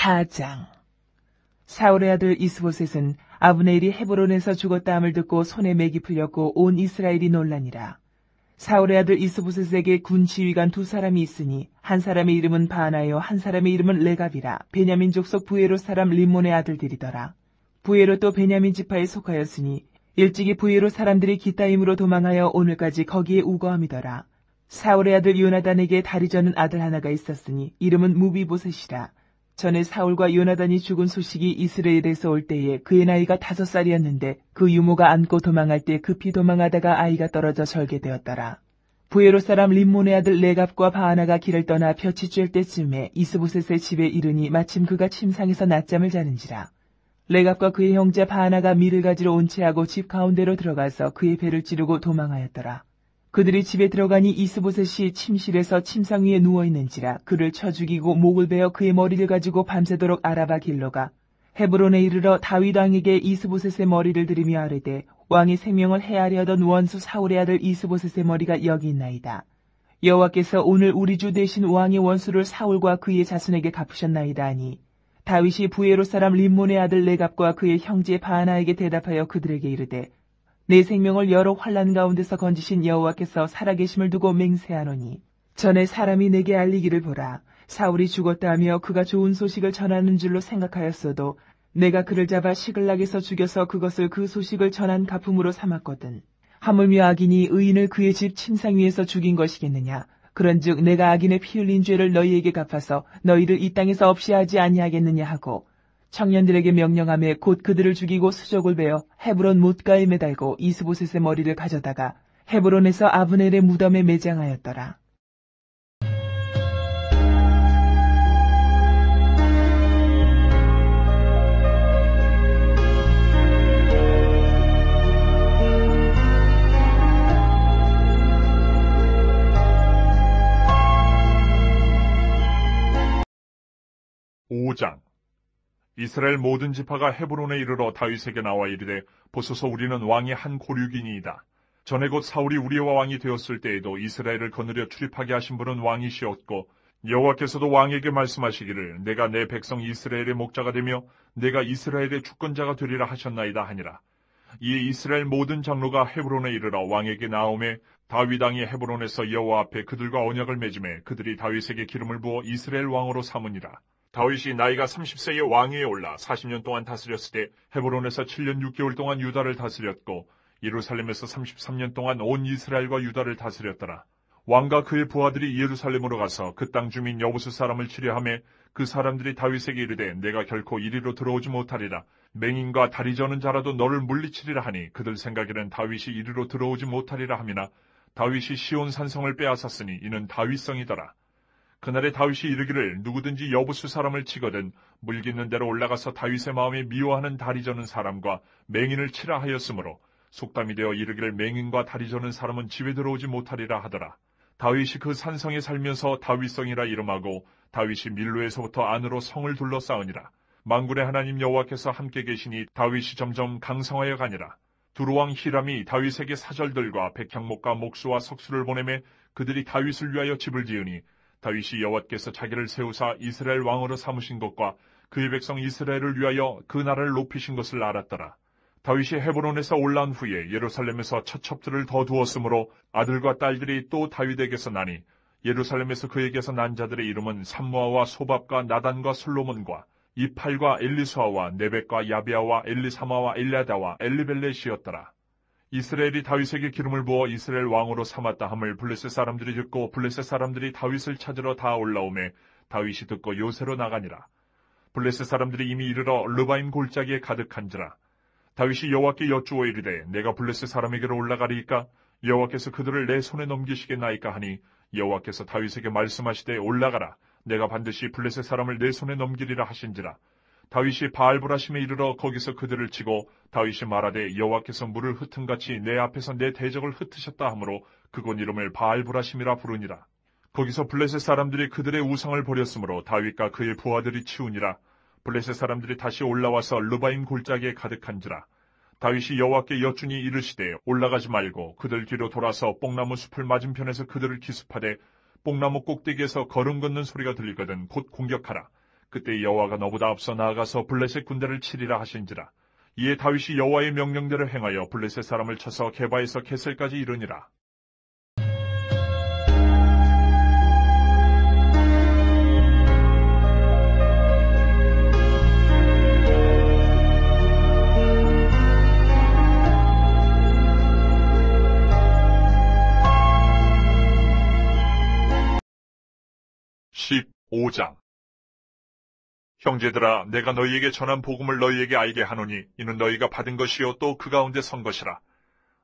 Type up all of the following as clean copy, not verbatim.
4장. 사울의 아들 이스보셋은 아브네일이 헤브론에서 죽었다함을 듣고 손에 맥이 풀렸고 온 이스라엘이 놀라니라. 사울의 아들 이스보셋에게 군 지휘관 두 사람이 있으니 한 사람의 이름은 바나요 한 사람의 이름은 레갑이라. 베냐민 족속 부에롯 사람 림몬의 아들들이더라. 부에롯도 베냐민 지파에 속하였으니 일찍이 부에롯 사람들이 기타임으로 도망하여 오늘까지 거기에 우거함이더라. 사울의 아들 요나단에게 다리 저는 아들 하나가 있었으니 이름은 무비보셋이라. 전에 사울과 요나단이 죽은 소식이 이스라엘에서 올 때에 그의 나이가 5살이었는데 그 유모가 안고 도망할 때 급히 도망하다가 아이가 떨어져 절개되었더라. 부에롯 사람 림몬의 아들 레갑과 바하나가 길을 떠나 볕이 쬐을 때쯤에 이스보셋의 집에 이르니 마침 그가 침상에서 낮잠을 자는지라. 레갑과 그의 형제 바하나가 밀을 가지러 온 채하고 집 가운데로 들어가서 그의 배를 찌르고 도망하였더라. 그들이 집에 들어가니 이스보셋이 침실에서 침상 위에 누워있는지라. 그를 쳐 죽이고 목을 베어 그의 머리를 가지고 밤새도록 아라바 길러가 헤브론에 이르러 다윗 왕에게 이스보셋의 머리를 들이며 아뢰되 왕의 생명을 해하려 하던 원수 사울의 아들 이스보셋의 머리가 여기 있나이다. 여호와께서 오늘 우리 주 대신 왕의 원수를 사울과 그의 자손에게 갚으셨나이다 하니 다윗이 부에롯 사람 림몬의 아들 레갑과 그의 형제 바하나에게 대답하여 그들에게 이르되 내 생명을 여러 환난 가운데서 건지신 여호와께서 살아계심을 두고 맹세하노니 전에 사람이 내게 알리기를 보라. 사울이 죽었다 하며 그가 좋은 소식을 전하는 줄로 생각하였어도 내가 그를 잡아 시글락에서 죽여서 그것을 그 소식을 전한 가품으로 삼았거든. 하물며 악인이 의인을 그의 집 침상 위에서 죽인 것이겠느냐. 그런즉 내가 악인의 피 흘린 죄를 너희에게 갚아서 너희를 이 땅에서 없이 하지 아니하겠느냐 하고 청년들에게 명령하며 곧 그들을 죽이고 수족을 베어 헤브론 못가에 매달고 이스보셋의 머리를 가져다가 헤브론에서 아브넬의 무덤에 매장하였더라. 이스라엘 모든 지파가 헤브론에 이르러 다윗에게 나와 이르되 보소서 우리는 왕의 한 고륙이니이다. 전에 곧 사울이 우리와 왕이 되었을 때에도 이스라엘을 거느려 출입하게 하신 분은 왕이시었고 여호와께서도 왕에게 말씀하시기를 내가 내 백성 이스라엘의 목자가 되며 내가 이스라엘의 주권자가 되리라 하셨나이다 하니라. 이에 이스라엘 모든 장로가 헤브론에 이르러 왕에게 나오매 다윗 왕이 헤브론에서 여호와 앞에 그들과 언약을 맺음에 그들이 다윗에게 기름을 부어 이스라엘 왕으로 삼으니라. 다윗이 나이가 30세에 왕위에 올라 40년 동안 다스렸을 때 헤브론에서 7년 6개월 동안 유다를 다스렸고 예루살렘에서 33년 동안 온 이스라엘과 유다를 다스렸더라. 왕과 그의 부하들이 예루살렘으로 가서 그 땅 주민 여부수 사람을 치려하며 그 사람들이 다윗에게 이르되 내가 결코 이리로 들어오지 못하리라. 맹인과 다리 저는 자라도 너를 물리치리라 하니 그들 생각에는 다윗이 이리로 들어오지 못하리라 하미나 다윗이 시온 산성을 빼앗았으니 이는 다윗성이더라. 그날에 다윗이 이르기를 누구든지 여부수 사람을 치거든 물깃는 대로 올라가서 다윗의 마음에 미워하는 다리 저는 사람과 맹인을 치라 하였으므로 속담이 되어 이르기를 맹인과 다리 저는 사람은 집에 들어오지 못하리라 하더라. 다윗이 그 산성에 살면서 다윗성이라 이름하고 다윗이 밀로에서부터 안으로 성을 둘러싸으니라. 만군의 하나님 여호와께서 함께 계시니 다윗이 점점 강성하여 가니라. 두루왕 히람이 다윗에게 사절들과 백향목과 목수와 석수를 보내매 그들이 다윗을 위하여 집을 지으니 다윗이 여호와께서 자기를 세우사 이스라엘 왕으로 삼으신 것과 그의 백성 이스라엘을 위하여 그 나라를 높이신 것을 알았더라. 다윗이 헤브론에서 올라온 후에 예루살렘에서 처첩들을 더 두었으므로 아들과 딸들이 또 다윗에게서 나니 예루살렘에서 그에게서 난 자들의 이름은 삼무아와 소밥과 나단과 솔로몬과 이팔과 엘리수아와 네벡과 야비아와 엘리사마와 엘리아다와 엘리벨렛이었더라. 이스라엘이 다윗에게 기름을 부어 이스라엘 왕으로 삼았다 함을 블레셋 사람들이 듣고 블레셋 사람들이 다윗을 찾으러 다 올라오매 다윗이 듣고 요새로 나가니라. 블레셋 사람들이 이미 이르러 르바임 골짜기에 가득한지라. 다윗이 여호와께 여쭈어 이르되 내가 블레셋 사람에게로 올라가리이까 여호와께서 그들을 내 손에 넘기시겠나이까 하니 여호와께서 다윗에게 말씀하시되 올라가라. 내가 반드시 블레셋 사람을 내 손에 넘기리라 하신지라. 다윗이 바알브라심에 이르러 거기서 그들을 치고 다윗이 말하되 여호와께서 물을 흩은같이 내 앞에서 내 대적을 흩으셨다 하므로 그곳 이름을 바알브라심이라 부르니라. 거기서 블레셋 사람들이 그들의 우상을 버렸으므로 다윗과 그의 부하들이 치우니라. 블레셋 사람들이 다시 올라와서 르바임 골짜기에 가득한지라. 다윗이 여호와께 여쭈니 이르시되 올라가지 말고 그들 뒤로 돌아서 뽕나무 숲을 맞은편에서 그들을 기습하되 뽕나무 꼭대기에서 걸음 걷는 소리가 들리거든 곧 공격하라. 그때 여호와가 너보다 앞서 나아가서 블레셋 군대를 치리라 하신지라. 이에 다윗이 여호와의 명령대로 행하여 블레셋 사람을 쳐서 게바에서 게셀까지 이르니라. (15장) 형제들아, 내가 너희에게 전한 복음을 너희에게 알게 하노니 이는 너희가 받은 것이요 또 그 가운데 선 것이라.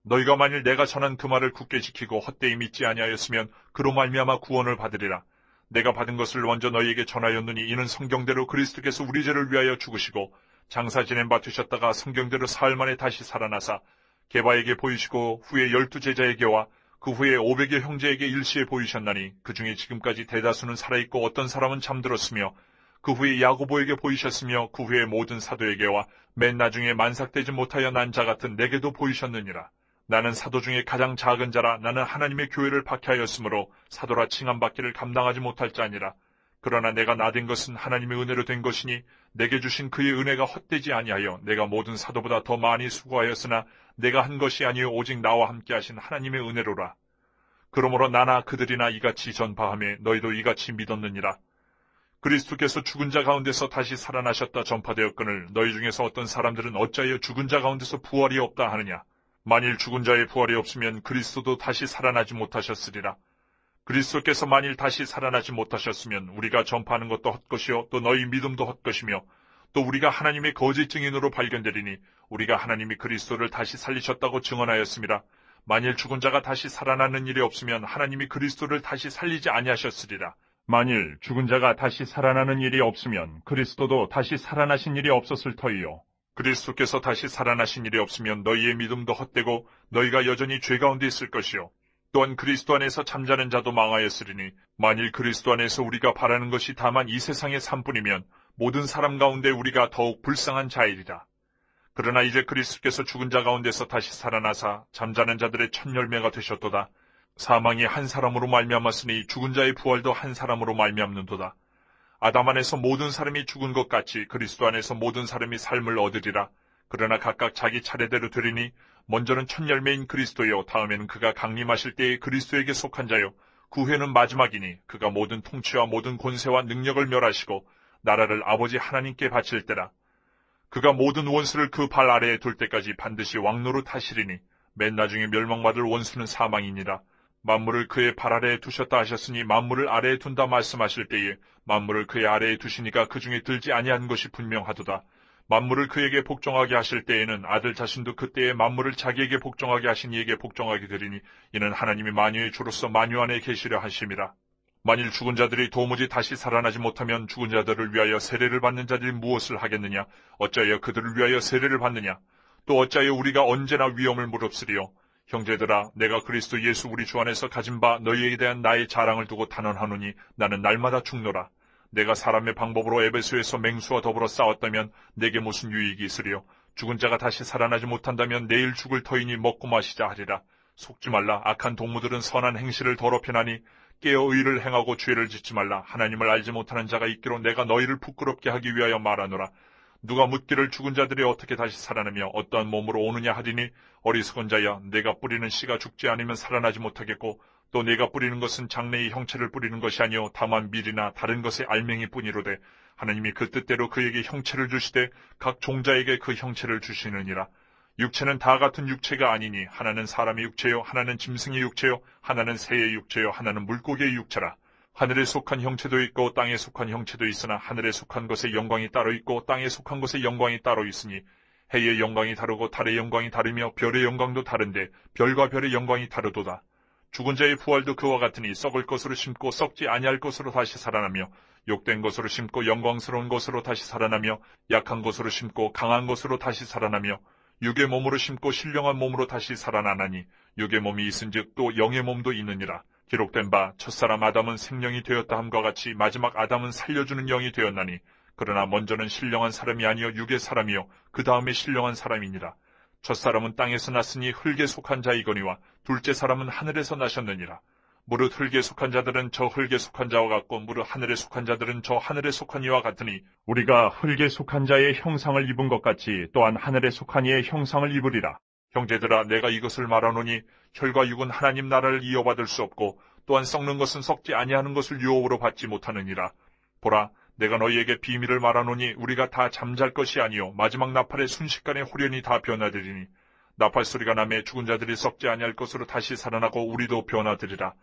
너희가 만일 내가 전한 그 말을 굳게 지키고 헛되이 믿지 아니하였으면 그로 말미암아 구원을 받으리라. 내가 받은 것을 먼저 너희에게 전하였느니 이는 성경대로 그리스도께서 우리 죄를 위하여 죽으시고 장사 지낸 바 되셨다가 성경대로 사흘 만에 다시 살아나사 게바에게 보이시고 후에 12제자에게와 그 후에 500여 형제에게 일시에 보이셨나니 그 중에 지금까지 대다수는 살아있고 어떤 사람은 잠들었으며 그 후에 야고보에게 보이셨으며 그 후에 모든 사도에게와 맨 나중에 만삭되지 못하여 난 자 같은 내게도 보이셨느니라. 나는 사도 중에 가장 작은 자라. 나는 하나님의 교회를 박해하였으므로 사도라 칭함받기를 감당하지 못할 자니라. 그러나 내가 나된 것은 하나님의 은혜로 된 것이니 내게 주신 그의 은혜가 헛되지 아니하여 내가 모든 사도보다 더 많이 수고하였으나 내가 한 것이 아니요 오직 나와 함께 하신 하나님의 은혜로라. 그러므로 나나 그들이나 이같이 전파하며 너희도 이같이 믿었느니라. 그리스도께서 죽은 자 가운데서 다시 살아나셨다 전파되었거늘 너희 중에서 어떤 사람들은 어찌하여 죽은 자 가운데서 부활이 없다 하느냐. 만일 죽은 자의 부활이 없으면 그리스도도 다시 살아나지 못하셨으리라. 그리스도께서 만일 다시 살아나지 못하셨으면 우리가 전파하는 것도 헛것이요 또 너희 믿음도 헛것이며 또 우리가 하나님의 거짓 증인으로 발견되리니 우리가 하나님이 그리스도를 다시 살리셨다고 증언하였습니다. 만일 죽은 자가 다시 살아나는 일이 없으면 하나님이 그리스도를 다시 살리지 아니하셨으리라. 만일 죽은 자가 다시 살아나는 일이 없으면 그리스도도 다시 살아나신 일이 없었을 터이요. 그리스도께서 다시 살아나신 일이 없으면 너희의 믿음도 헛되고 너희가 여전히 죄 가운데 있을 것이요. 또한 그리스도 안에서 잠자는 자도 망하였으리니 만일 그리스도 안에서 우리가 바라는 것이 다만 이 세상의 삶뿐이면 모든 사람 가운데 우리가 더욱 불쌍한 자이리라. 그러나 이제 그리스도께서 죽은 자 가운데서 다시 살아나사 잠자는 자들의 첫 열매가 되셨도다. 사망이 한 사람으로 말미암았으니 죽은 자의 부활도 한 사람으로 말미암는도다. 아담 안에서 모든 사람이 죽은 것 같이 그리스도 안에서 모든 사람이 삶을 얻으리라. 그러나 각각 자기 차례대로 되리니 먼저는 첫 열매인 그리스도요 다음에는 그가 강림하실 때에 그리스도에게 속한 자요 그 후에는 마지막이니 그가 모든 통치와 모든 권세와 능력을 멸하시고 나라를 아버지 하나님께 바칠 때라. 그가 모든 원수를 그 발 아래에 둘 때까지 반드시 왕노릇 하시리니 맨 나중에 멸망받을 원수는 사망이니라. 만물을 그의 발 아래에 두셨다 하셨으니 만물을 아래에 둔다 말씀하실 때에 만물을 그의 아래에 두시니까 그 중에 들지 아니한 것이 분명하도다. 만물을 그에게 복종하게 하실 때에는 아들 자신도 그때에 만물을 자기에게 복종하게 하신 이에게 복종하게 되리니 이는 하나님이 만유의 주로서 만유 안에 계시려 하심이라. 만일 죽은 자들이 도무지 다시 살아나지 못하면 죽은 자들을 위하여 세례를 받는 자들이 무엇을 하겠느냐? 어찌하여 그들을 위하여 세례를 받느냐? 또 어찌하여 우리가 언제나 위험을 무릅쓰리요? 형제들아, 내가 그리스도 예수 우리 주 안에서 가진 바 너희에 대한 나의 자랑을 두고 단언하노니 나는 날마다 죽노라. 내가 사람의 방법으로 에베소에서 맹수와 더불어 싸웠다면 내게 무슨 유익이 있으리요? 죽은 자가 다시 살아나지 못한다면 내일 죽을 터이니 먹고 마시자 하리라. 속지 말라. 악한 동무들은 선한 행실을 더럽히나니 깨어 의를 행하고 죄를 짓지 말라. 하나님을 알지 못하는 자가 있기로 내가 너희를 부끄럽게 하기 위하여 말하노라. 누가 묻기를 죽은 자들이 어떻게 다시 살아나며 어떠한 몸으로 오느냐 하리니 어리석은 자야, 내가 뿌리는 씨가 죽지 않으면 살아나지 못하겠고 또 내가 뿌리는 것은 장래의 형체를 뿌리는 것이 아니요 다만 밀이나 다른 것의 알맹이뿐이로되 하나님이 그 뜻대로 그에게 형체를 주시되 각 종자에게 그 형체를 주시느니라. 육체는 다 같은 육체가 아니니 하나는 사람의 육체요 하나는 짐승의 육체요 하나는 새의 육체요 하나는 물고기의 육체라. 하늘에 속한 형체도 있고 땅에 속한 형체도 있으나 하늘에 속한 것의 영광이 따로 있고 땅에 속한 것의 영광이 따로 있으니 해의 영광이 다르고 달의 영광이 다르며 별의 영광도 다른데 별과 별의 영광이 다르도다. 죽은 자의 부활도 그와 같으니 썩을 것으로 심고 썩지 아니할 것으로 다시 살아나며 욕된 것으로 심고 영광스러운 것으로 다시 살아나며 약한 것으로 심고 강한 것으로 다시 살아나며 육의 몸으로 심고 신령한 몸으로 다시 살아나나니 육의 몸이 있은즉 또 영의 몸도 있느니라. 기록된 바 첫사람 아담은 생명이 되었다 함과 같이 마지막 아담은 살려주는 영이 되었나니 그러나 먼저는 신령한 사람이 아니요 육의 사람이요 그 다음에 신령한 사람이니라. 첫사람은 땅에서 났으니 흙에 속한 자이거니와 둘째 사람은 하늘에서 나셨느니라. 무릇 흙에 속한 자들은 저 흙에 속한 자와 같고 무릇 하늘에 속한 자들은 저 하늘에 속한 이와 같으니 우리가 흙에 속한 자의 형상을 입은 것 같이 또한 하늘에 속한 이의 형상을 입으리라. 형제들아, 내가 이것을 말하노니 혈과 육은 하나님 나라를 이어받을 수 없고 또한 썩는 것은 썩지 아니하는 것을 유업으로 받지 못하느니라. 보라, 내가 너희에게 비밀을 말하노니 우리가 다 잠잘 것이 아니요 마지막 나팔의 순식간에 홀연히 다 변화되리니 나팔 소리가 나매 죽은 자들이 썩지 아니할 것으로 다시 살아나고 우리도 변화되리라.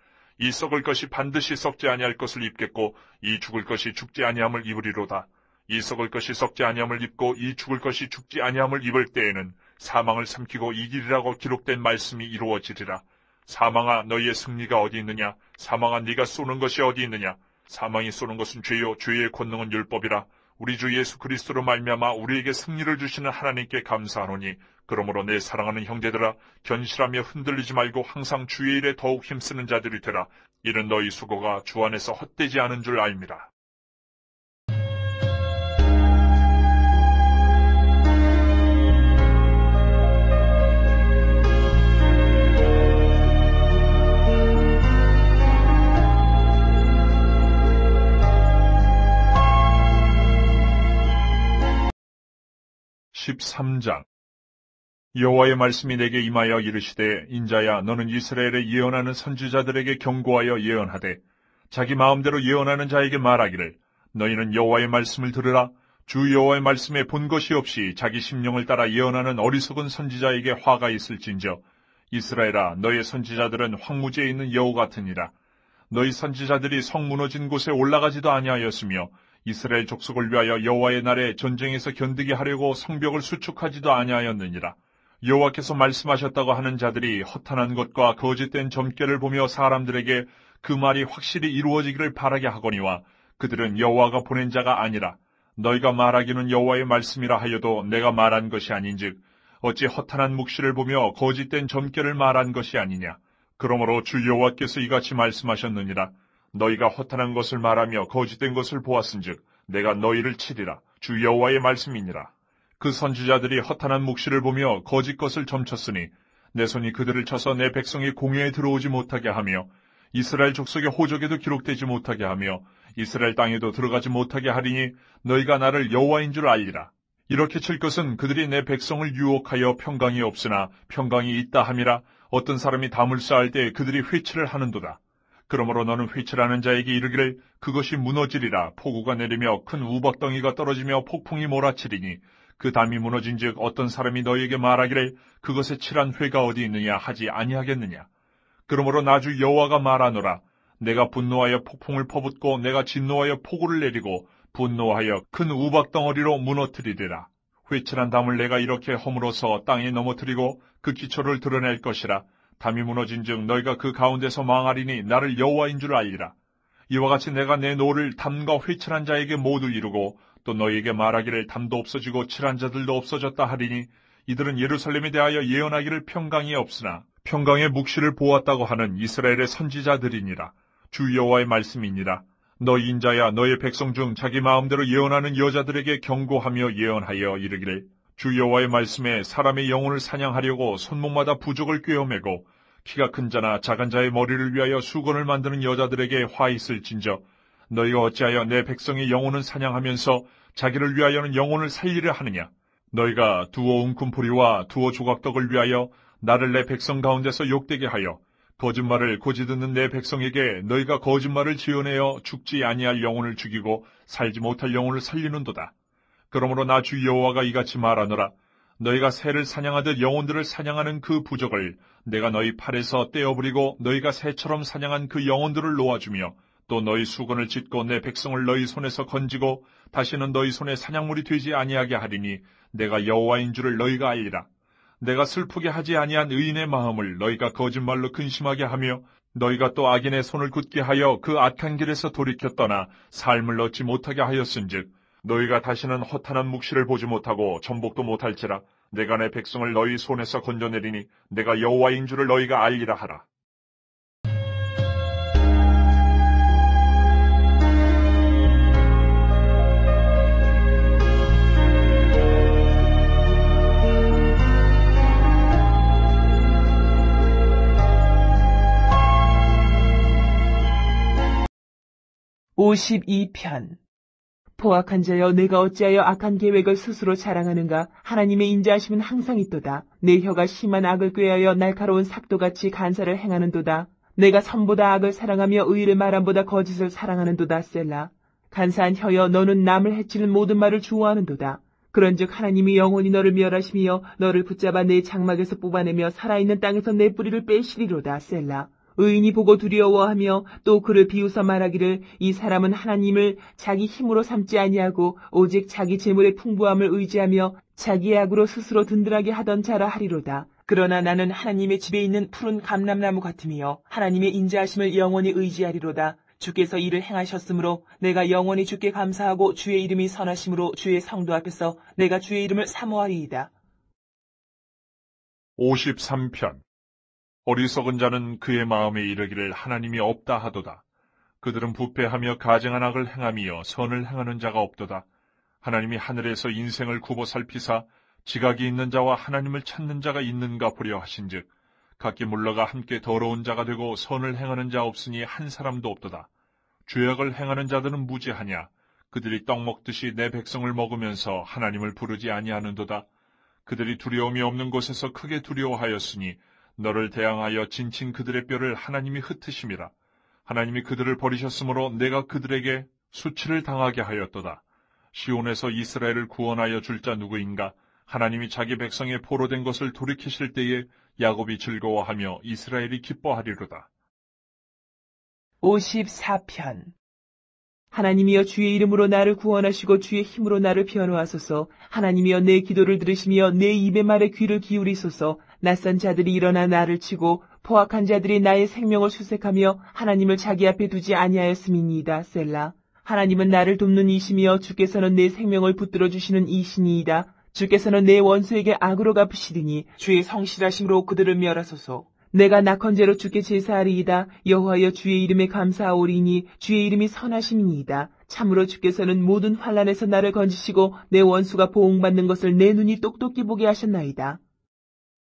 이 썩을 것이 반드시 썩지 아니할 것을 입겠고 이 죽을 것이 죽지 아니함을 입으리로다. 이 썩을 것이 썩지 아니함을 입고 이 죽을 것이 죽지 아니함을 입을 때에는 사망을 삼키고 이기리라고 기록된 말씀이 이루어지리라. 사망아, 너희의 승리가 어디 있느냐? 사망아, 네가 쏘는 것이 어디 있느냐? 사망이 쏘는 것은 죄요, 죄의 권능은 율법이라. 우리 주 예수 그리스도로 말미암아 우리에게 승리를 주시는 하나님께 감사하노니 그러므로 내 사랑하는 형제들아, 견실하며 흔들리지 말고 항상 주의 일에 더욱 힘쓰는 자들이 되라. 이는 너희 수고가 주 안에서 헛되지 않은 줄 알미라. (13장) 여호와의 말씀이 내게 임하여 이르시되 인자야, 너는 이스라엘에 예언하는 선지자들에게 경고하여 예언하되 자기 마음대로 예언하는 자에게 말하기를 너희는 여호와의 말씀을 들으라. 주 여호와의 말씀에 본 것이 없이 자기 심령을 따라 예언하는 어리석은 선지자에게 화가 있을진저. 이스라엘아, 너의 선지자들은 황무지에 있는 여우 같으니라. 너희 선지자들이 성 무너진 곳에 올라가지도 아니하였으며 이스라엘 족속을 위하여 여호와의 날에 전쟁에서 견디게 하려고 성벽을 수축하지도 아니하였느니라. 여호와께서 말씀하셨다고 하는 자들이 허탄한 것과 거짓된 점괘를 보며 사람들에게 그 말이 확실히 이루어지기를 바라게 하거니와 그들은 여호와가 보낸 자가 아니라 너희가 말하기는 여호와의 말씀이라 하여도 내가 말한 것이 아닌즉 어찌 허탄한 묵시를 보며 거짓된 점괘를 말한 것이 아니냐. 그러므로 주 여호와께서 이같이 말씀하셨느니라. 너희가 허탄한 것을 말하며 거짓된 것을 보았은즉 내가 너희를 치리라. 주 여호와의 말씀이니라. 그 선지자들이 허탄한 묵시를 보며 거짓 것을 점쳤으니 내 손이 그들을 쳐서 내 백성이 공회에 들어오지 못하게 하며 이스라엘 족속의 호적에도 기록되지 못하게 하며 이스라엘 땅에도 들어가지 못하게 하리니 너희가 나를 여호와인 줄 알리라. 이렇게 칠 것은 그들이 내 백성을 유혹하여 평강이 없으나 평강이 있다 함이라. 어떤 사람이 담을 쌓을 때 그들이 회치를 하는도다. 그러므로 너는 회칠하는 자에게 이르기를 그것이 무너지리라. 폭우가 내리며 큰 우박덩이가 떨어지며 폭풍이 몰아치리니 그 담이 무너진즉 어떤 사람이 너희에게 말하기를 그것에 칠한 회가 어디 있느냐 하지 아니하겠느냐. 그러므로 나 주 여호와가 말하노라. 내가 분노하여 폭풍을 퍼붓고 내가 진노하여 폭우를 내리고 분노하여 큰 우박덩어리로 무너뜨리리라. 회칠한 담을 내가 이렇게 허물어서 땅에 넘어뜨리고 그 기초를 드러낼 것이라. 담이 무너진즉 너희가 그 가운데서 망하리니 나를 여호와인 줄 알리라. 이와 같이 내가 내 노를 담과 회칠한 자에게 모두 이루고 또 너희에게 말하기를 담도 없어지고 칠한 자들도 없어졌다 하리니 이들은 예루살렘에 대하여 예언하기를 평강이 없으나 평강의 묵시를 보았다고 하는 이스라엘의 선지자들이니라. 주 여호와의 말씀이니라. 너희 인자야, 너의 백성 중 자기 마음대로 예언하는 여자들에게 경고하며 예언하여 이르기를 주 여호와의 말씀에 사람의 영혼을 사냥하려고 손목마다 부족을 꿰어매고 키가 큰 자나 작은 자의 머리를 위하여 수건을 만드는 여자들에게 화 있을진저. 너희가 어찌하여 내 백성의 영혼을 사냥하면서 자기를 위하여는 영혼을 살리려 하느냐. 너희가 두어 웅큼포리와 두어 조각떡을 위하여 나를 내 백성 가운데서 욕되게 하여 거짓말을 고지 듣는 내 백성에게 너희가 거짓말을 지어내어 죽지 아니할 영혼을 죽이고 살지 못할 영혼을 살리는도다. 그러므로 나 주 여호와가 이같이 말하노라. 너희가 새를 사냥하듯 영혼들을 사냥하는 그 부적을 내가 너희 팔에서 떼어버리고 너희가 새처럼 사냥한 그 영혼들을 놓아주며 또 너희 수건을 찢고 내 백성을 너희 손에서 건지고 다시는 너희 손에 사냥물이 되지 아니하게 하리니 내가 여호와인 줄을 너희가 알리라. 내가 슬프게 하지 아니한 의인의 마음을 너희가 거짓말로 근심하게 하며 너희가 또 악인의 손을 굳게 하여 그 악한 길에서 돌이켜 떠나 삶을 얻지 못하게 하였은즉 너희가 다시는 허탄한 묵시를 보지 못하고 전복도 못할지라. 내가 내 백성을 너희 손에서 건져내리니 내가 여호와인 줄을 너희가 알리라 하라. 52편. 포악한 자여, 내가 어찌하여 악한 계획을 스스로 자랑하는가? 하나님의 인자하심은 항상 있도다. 내 혀가 심한 악을 꾀하여 날카로운 삭도같이 간사를 행하는도다. 내가 선보다 악을 사랑하며 의를 말함보다 거짓을 사랑하는도다. 셀라. 간사한 혀여, 너는 남을 해치는 모든 말을 좋아하는도다. 그런즉 하나님이 영원히 너를 멸하시며 너를 붙잡아 내 장막에서 뽑아내며 살아있는 땅에서 내 뿌리를 빼시리로다. 셀라. 의인이 보고 두려워하며 또 그를 비웃어 말하기를, 이 사람은 하나님을 자기 힘으로 삼지 아니하고 오직 자기 재물의 풍부함을 의지하며 자기의 악으로 스스로 든든하게 하던 자라 하리로다. 그러나 나는 하나님의 집에 있는 푸른 감람나무 같으며 하나님의 인자하심을 영원히 의지하리로다. 주께서 이를 행하셨으므로 내가 영원히 주께 감사하고 주의 이름이 선하심으로 주의 성도 앞에서 내가 주의 이름을 사모하리이다. 53편. 어리석은 자는 그의 마음에 이르기를 하나님이 없다 하도다. 그들은 부패하며 가증한 악을 행하며 선을 행하는 자가 없도다. 하나님이 하늘에서 인생을 굽어 살피사 지각이 있는 자와 하나님을 찾는 자가 있는가 보려 하신즉 각기 물러가 함께 더러운 자가 되고 선을 행하는 자 없으니 한 사람도 없도다. 죄악을 행하는 자들은 무죄하냐? 그들이 떡 먹듯이 내 백성을 먹으면서 하나님을 부르지 아니하는도다. 그들이 두려움이 없는 곳에서 크게 두려워하였으니 너를 대항하여 진친 그들의 뼈를 하나님이 흩으심이라. 하나님이 그들을 버리셨으므로 내가 그들에게 수치를 당하게 하였도다. 시온에서 이스라엘을 구원하여 줄 자 누구인가? 하나님이 자기 백성의 포로된 것을 돌이키실 때에 야곱이 즐거워하며 이스라엘이 기뻐하리로다. 54편. 하나님이여, 주의 이름으로 나를 구원하시고 주의 힘으로 나를 변호하소서. 하나님이여, 내 기도를 들으시며 내 입의 말에 귀를 기울이소서. 낯선 자들이 일어나 나를 치고 포악한 자들이 나의 생명을 수색하며 하나님을 자기 앞에 두지 아니하였음이니이다. 셀라. 하나님은 나를 돕는 이시며 주께서는 내 생명을 붙들어 주시는 이시니이다. 주께서는 내 원수에게 악으로 갚으시리니 주의 성실하심으로 그들을 멸하소서. 내가 낙헌제로 주께 제사하리이다. 여호와여, 주의 이름에 감사하오리니 주의 이름이 선하심이니이다. 참으로 주께서는 모든 환난에서 나를 건지시고 내 원수가 보응받는 것을 내 눈이 똑똑히 보게 하셨나이다.